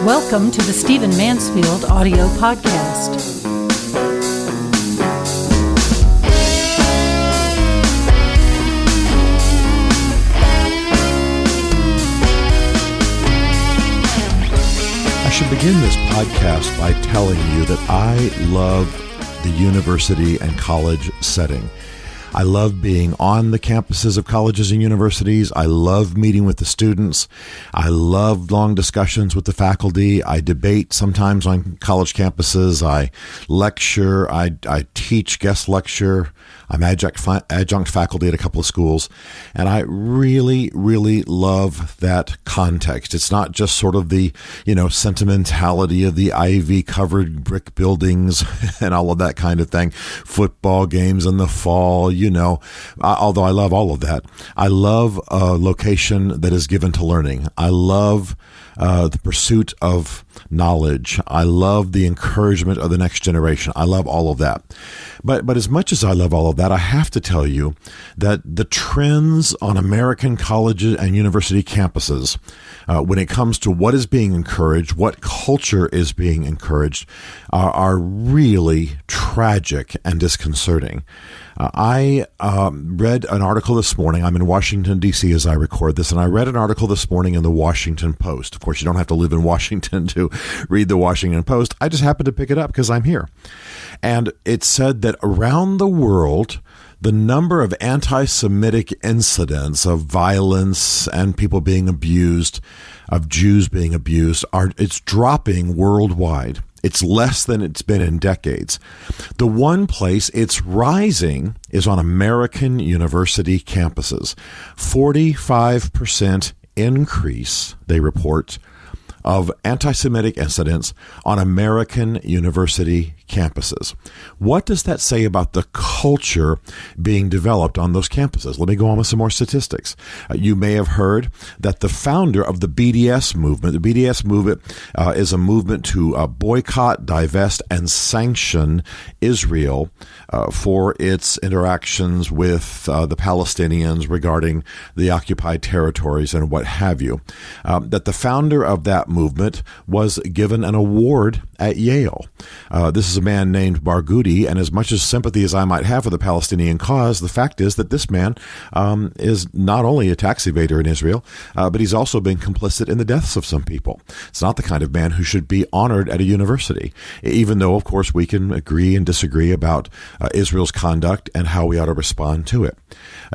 Welcome to the Stephen Mansfield audio podcast. I should begin this podcast by telling you that I love the university and college setting. I love being on the campuses of colleges and universities. I love meeting with the students. I love long discussions with the faculty. I debate sometimes on college campuses. I lecture. I teach, guest lecture. I'm adjunct faculty at a couple of schools. And I really, really love that context. It's not just sort of the, sentimentality of the ivy-covered brick buildings and all of that kind of thing. Football games in the fall, although I love all of that. I love a location that is given to learning. I love the pursuit of knowledge. I love the encouragement of the next generation. I love all of that. But as much as I love all of that, I have to tell you that the trends on American colleges and university campuses, when it comes to what is being encouraged, what culture is being encouraged, are really tragic and disconcerting. I read an article this morning. I'm in Washington, D.C. as I record this, and I read an article this morning in the Washington Post. Of course, you don't have to live in Washington to read the Washington Post. I just happened to pick it up because I'm here. And it said that around the world, the number of anti-Semitic incidents of violence and people being abused, of Jews being abused, it's dropping worldwide. It's less than it's been in decades. The one place it's rising is on American university campuses. 45% increase, they report, of anti-Semitic incidents on American university campuses. What does that say about the culture being developed on those campuses? Let me go on with some more statistics. You may have heard that the founder of the BDS movement, is a movement to boycott, divest, and sanction Israel for its interactions with the Palestinians regarding the occupied territories and what have you. That the founder of that movement was given an award at Yale. This is a man named Barghouti, and as much as sympathy as I might have for the Palestinian cause, the fact is that this man is not only a tax evader in Israel, but he's also been complicit in the deaths of some people. It's not the kind of man who should be honored at a university, even though, of course, we can agree and disagree about Israel's conduct and how we ought to respond to it.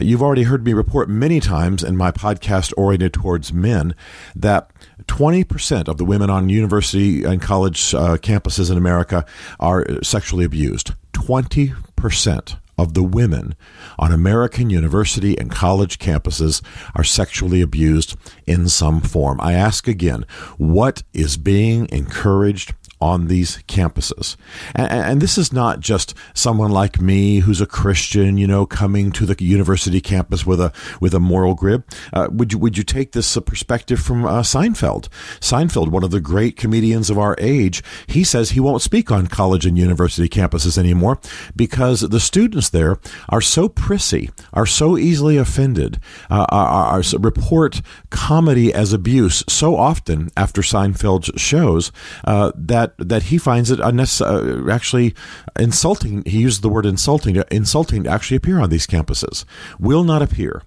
You've already heard me report many times in my podcast oriented towards men that 20% of the women on university and college campuses in America are sexually abused. 20% of the women on American university and college campuses are sexually abused in some form. I ask again, what is being encouraged on these campuses? And this is not just someone like me who's a Christian, coming to the university campus with a moral grid. Would you take this perspective from Seinfeld? Seinfeld, one of the great comedians of our age, he says he won't speak on college and university campuses anymore because the students there are so prissy, are so easily offended, report comedy as abuse so often after Seinfeld's shows that he finds it actually insulting. He used the word insulting to actually appear on these campuses. Will not appear.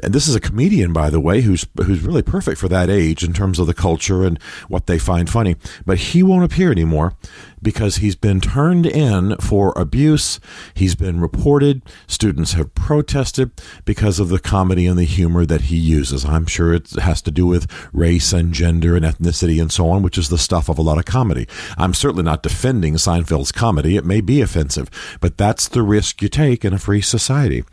And this is a comedian, by the way, who's really perfect for that age in terms of the culture and what they find funny. But he won't appear anymore because he's been turned in for abuse. He's been reported. Students have protested because of the comedy and the humor that he uses. I'm sure it has to do with race and gender and ethnicity and so on, which is the stuff of a lot of comedy. I'm certainly not defending Seinfeld's comedy. It may be offensive, but that's the risk you take in a free society.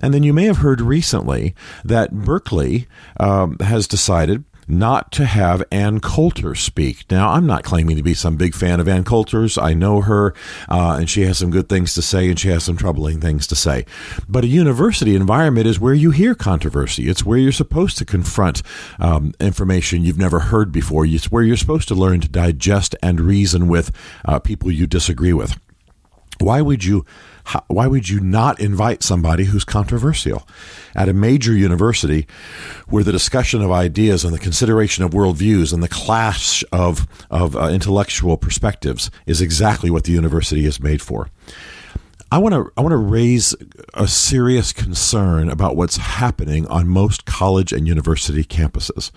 And then you may have heard recently that Berkeley has decided not to have Ann Coulter speak. Now, I'm not claiming to be some big fan of Ann Coulter's. I know her, and she has some good things to say, and she has some troubling things to say. But a university environment is where you hear controversy. It's where you're supposed to confront information you've never heard before. It's where you're supposed to learn to digest and reason with people you disagree with. Why would you not invite somebody who's controversial? At a major university where the discussion of ideas and the consideration of worldviews and the clash of intellectual perspectives is exactly what the university is made for. I want to raise a serious concern about what's happening on most college and university campuses.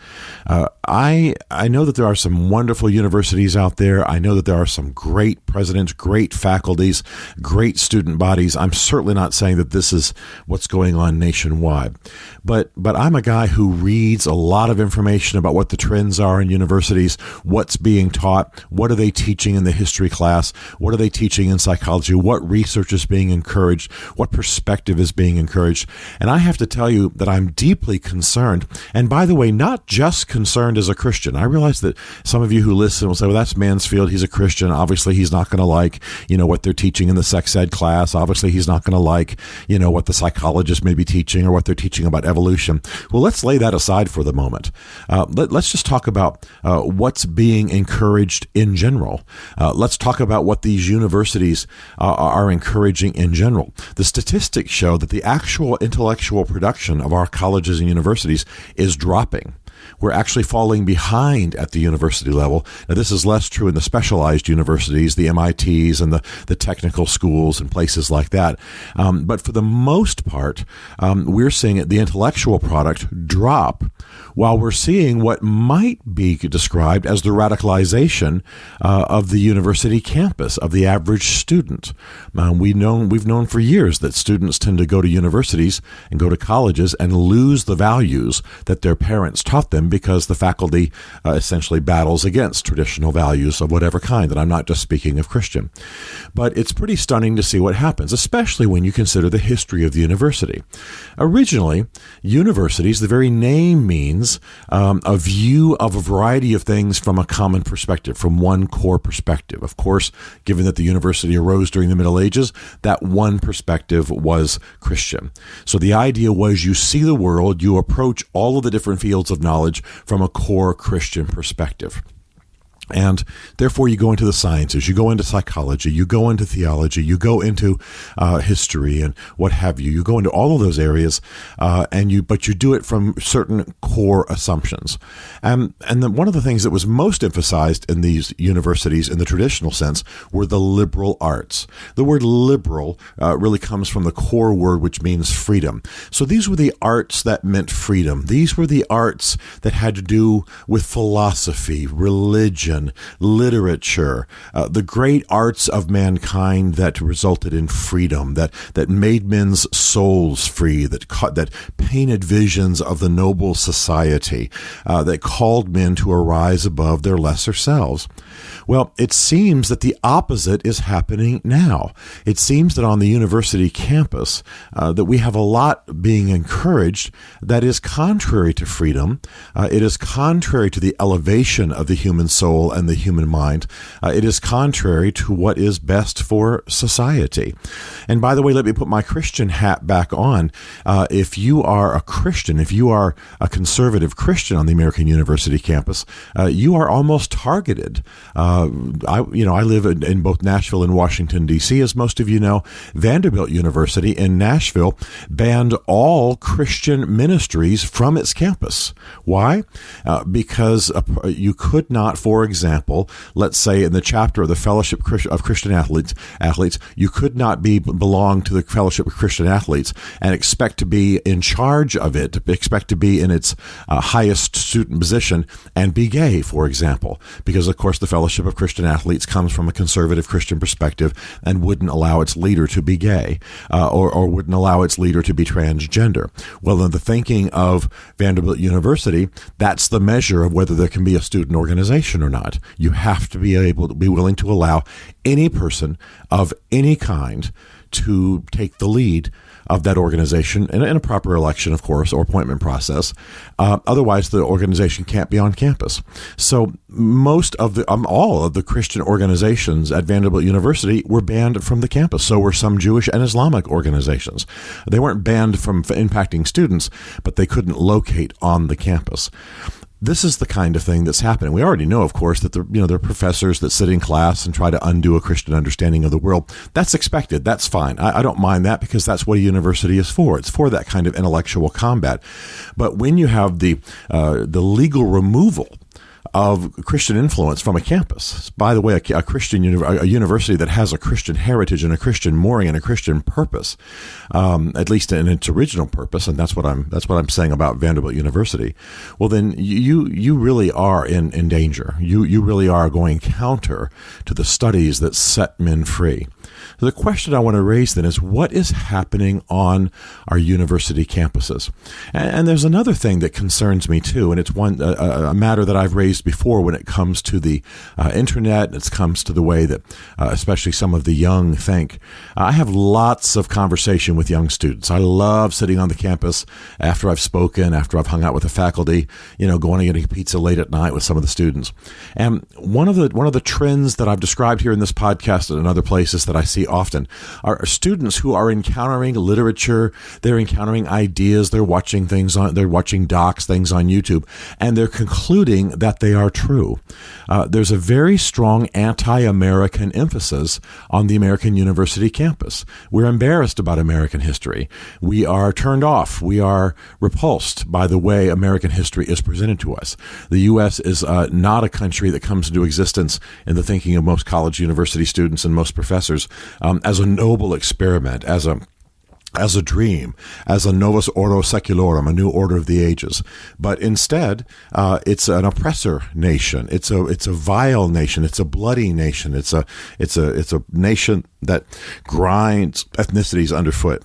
I know that there are some wonderful universities out there. I know that there are some great presidents, great faculties, great student bodies. I'm certainly not saying that this is what's going on nationwide. But I'm a guy who reads a lot of information about what the trends are in universities, what's being taught, what are they teaching in the history class, what are they teaching in psychology, what research is being encouraged, what perspective is being encouraged. And I have to tell you that I'm deeply concerned. And by the way, not just concerned as a Christian. I realize that some of you who listen will say, well, that's Mansfield. He's a Christian. Obviously, he's not going to like, what they're teaching in the sex ed class. Obviously, he's not going to like, what the psychologists may be teaching or what they're teaching about evolution. Well, let's lay that aside for the moment. Let's just talk about what's being encouraged in general. Let's talk about what these universities are encouraging in general. The statistics show that the actual intellectual production of our colleges and universities is dropping. We're actually falling behind at the university level. Now, this is less true in the specialized universities, the MITs and the technical schools and places like that. But for the most part, we're seeing the intellectual product drop, while we're seeing what might be described as the radicalization of the university campus, of the average student. We've known for years that students tend to go to universities and go to colleges and lose the values that their parents taught them because the faculty essentially battles against traditional values of whatever kind, and I'm not just speaking of Christian. But it's pretty stunning to see what happens, especially when you consider the history of the university. Originally, universities, the very name means a view of a variety of things from a common perspective, from one core perspective. Of course, given that the university arose during the Middle Ages, that one perspective was Christian. So the idea was you see the world, you approach all of the different fields of knowledge from a core Christian perspective. And therefore, you go into the sciences, you go into psychology, you go into theology, you go into history and what have you. You go into all of those areas, but you do it from certain core assumptions. And then one of the things that was most emphasized in these universities in the traditional sense were the liberal arts. The word liberal really comes from the core word, which means freedom. So these were the arts that meant freedom. These were the arts that had to do with philosophy, religion, literature, the great arts of mankind that resulted in freedom, that made men's souls free, that painted visions of the noble society, that called men to arise above their lesser selves. Well, it seems that the opposite is happening now. It seems that on the university campus that we have a lot being encouraged that is contrary to freedom. It is contrary to the elevation of the human soul and the human mind. It is contrary to what is best for society. And by the way, let me put my Christian hat back on. If you are a Christian, if you are a conservative Christian on the American University campus, you are almost targeted. I live in both Nashville and Washington, D.C., as most of you know. Vanderbilt University in Nashville banned all Christian ministries from its campus. Why? Because you could not, for example, let's say in the chapter of the Fellowship of Christian Athletes, you could not belong to the Fellowship of Christian Athletes and expect to be in charge of it, expect to be in its highest student position and be gay, for example, because of course the Fellowship of Christian Athletes comes from a conservative Christian perspective and wouldn't allow its leader to be gay or wouldn't allow its leader to be transgender. Well, in the thinking of Vanderbilt University, that's the measure of whether there can be a student organization or not. You have to be willing to allow any person of any kind to take the lead of that organization in a proper election, of course, or appointment process. Otherwise, the organization can't be on campus. So most of all of the Christian organizations at Vanderbilt University were banned from the campus. So were some Jewish and Islamic organizations. They weren't banned from impacting students, but they couldn't locate on the campus. This is the kind of thing that's happening. We already know, of course, that there are professors that sit in class and try to undo a Christian understanding of the world. That's expected. That's fine. I don't mind that, because that's what a university is for. It's for that kind of intellectual combat. But when you have the legal removal of Christian influence from a campus. By the way, a Christian a university that has a Christian heritage and a Christian mooring and a Christian purpose, at least in its original purpose, and that's what I'm saying about Vanderbilt University. Well, then you really are in danger. You really are going counter to the studies that set men free. So the question I want to raise then is, what is happening on our university campuses? And there's another thing that concerns me too, and it's a matter that I've raised before when it comes to the internet, and it comes to the way that especially some of the young think. I have lots of conversation with young students. I love sitting on the campus after I've spoken, after I've hung out with the faculty, going and getting pizza late at night with some of the students. And one of the trends that I've described here in this podcast and in other places that I see often are students who are encountering literature, they're encountering ideas, they're watching docs, things on YouTube, and they're concluding that they are true. There's a very strong anti-American emphasis on the American university campus. We're embarrassed about American history. We are turned off. We are repulsed by the way American history is presented to us. The U.S. is not a country that comes into existence in the thinking of most college university students and most professors as a noble experiment, as a dream, as a novus ordo secularum, a new order of the ages. But instead, it's an oppressor nation. It's a vile nation. It's a bloody nation. It's a nation that grinds ethnicities underfoot.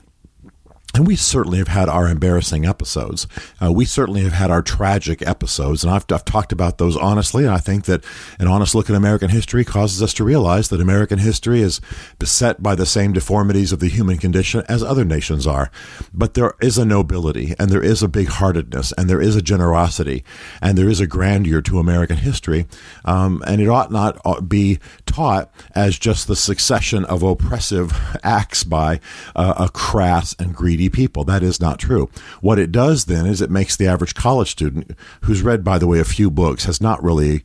And we certainly have had our embarrassing episodes. We certainly have had our tragic episodes, and I've talked about those honestly. And I think that an honest look at American history causes us to realize that American history is beset by the same deformities of the human condition as other nations are. But there is a nobility, and there is a big-heartedness, and there is a generosity, and there is a grandeur to American history. And it ought not be taught as just the succession of oppressive acts by a crass and greedy people. That is not true. What it does then is it makes the average college student, who's read, by the way, a few books, has not really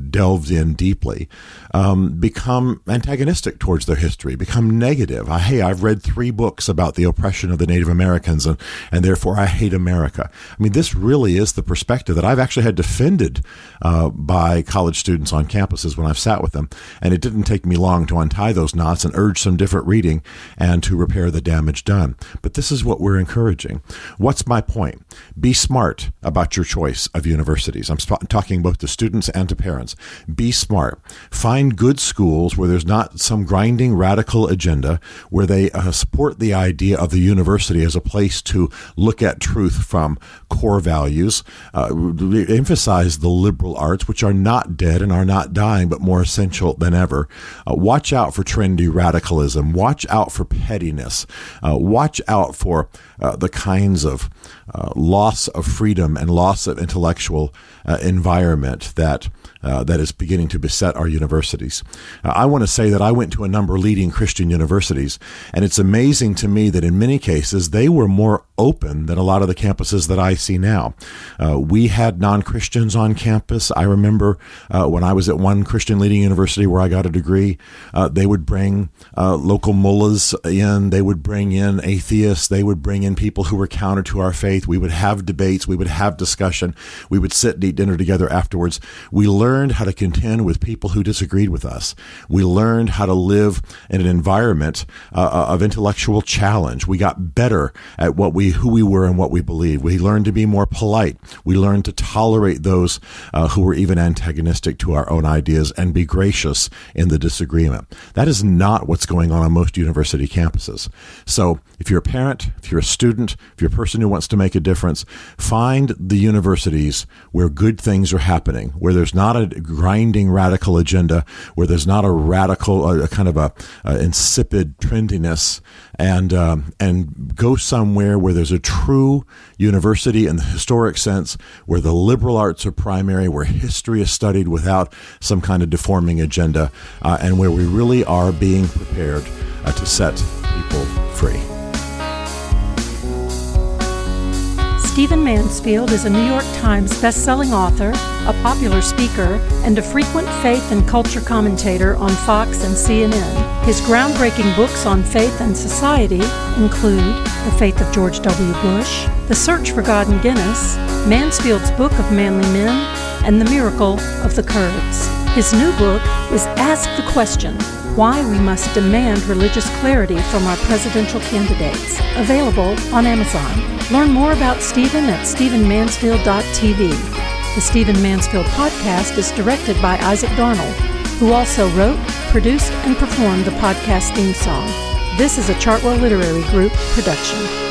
delved in deeply, become antagonistic towards their history, become negative. I've read 3 books about the oppression of the Native Americans, and therefore I hate America. I mean, this really is the perspective that I've actually had defended by college students on campuses when I've sat with them, and it didn't take me long to untie those knots and urge some different reading and to repair the damage done. But this is what we're encouraging. What's my point? Be smart about your choice of universities. I'm talking both to students and to parents. Be smart. Find good schools where there's not some grinding radical agenda, where they support the idea of the university as a place to look at truth from core values, emphasize the liberal arts, which are not dead and are not dying, but more essential than ever. Watch out for trendy radicalism. Watch out for pettiness. Watch out for the kinds of loss of freedom and loss of intellectual environment that is beginning to beset our universities. I want to say that I went to a number of leading Christian universities, and it's amazing to me that in many cases they were more open than a lot of the campuses that I see now. We had non-Christians on campus. I remember when I was at one Christian leading university where I got a degree, they would bring local mullahs in. They would bring in atheists. They would bring in people who were counter to our faith. We would have debates. We would have discussion. We would sit and eat dinner together afterwards. We learned how to contend with people who disagreed with us. We learned how to live in an environment of intellectual challenge. We got better at who we were and what we believed. We learned to be more polite. We learned to tolerate those who were even antagonistic to our own ideas and be gracious in the disagreement. That is not what's going on most university campuses. So if you're a parent, if you're a student, if you're a person who wants to make a difference, find the universities where good things are happening, where there's not a grinding radical agenda, where there's not a radical, a kind of a insipid trendiness, and go somewhere where there's a true university in the historic sense, where the liberal arts are primary, where history is studied without some kind of deforming agenda, and where we really are being prepared to set people free. Stephen Mansfield is a New York Times best-selling author, a popular speaker, and a frequent faith and culture commentator on Fox and CNN. His groundbreaking books on faith and society include The Faith of George W. Bush, The Search for God in Guinness, Mansfield's Book of Manly Men, and The Miracle of the Kurds. His new book is Ask the Question: Why We Must Demand Religious Clarity from Our Presidential Candidates, available on Amazon. Learn more about Stephen at stephenmansfield.tv. The Stephen Mansfield podcast is directed by Isaac Darnold, who also wrote, produced, and performed the podcast theme song. This is a Chartwell Literary Group production.